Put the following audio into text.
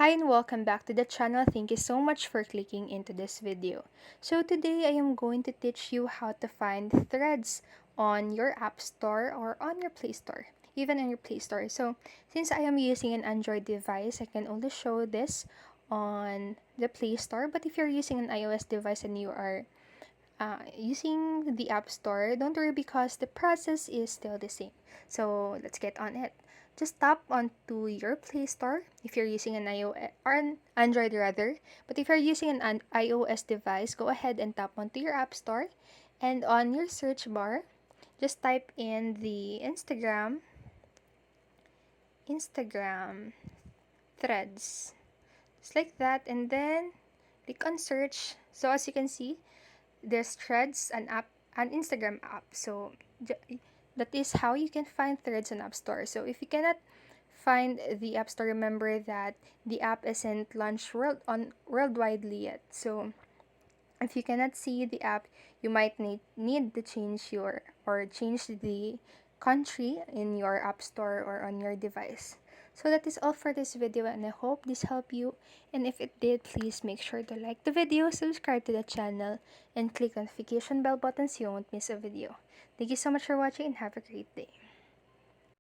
Hi and welcome back to the channel. Thank you so much for clicking into this video. So today I am going to teach you how to find threads on your App Store or on your Play Store, even in your Play Store. So since I am using an Android device, I can only show this on the Play Store. But if you're using an iOS device and you are using the App Store, don't worry because the process is still the same. So let's get on it. Just tap onto your Play Store if you're using an iOS or an Android rather. But if you're using an iOS device, go ahead and tap onto your App Store, and on your search bar, just type in the Instagram threads, just like that, and then click on search. So as you can see, there's Threads, an Instagram app. So that is how you can find Threads on App Store. So if you cannot find the App Store, remember that the app isn't launched worldwidely yet. So if you cannot see the app, you might need to change the country in your App Store or on your device. So that is all for this video, and I hope this helped you. And if it did, please make sure to like the video, subscribe to the channel, and click the notification bell button so you won't miss a video. Thank you so much for watching and have a great day.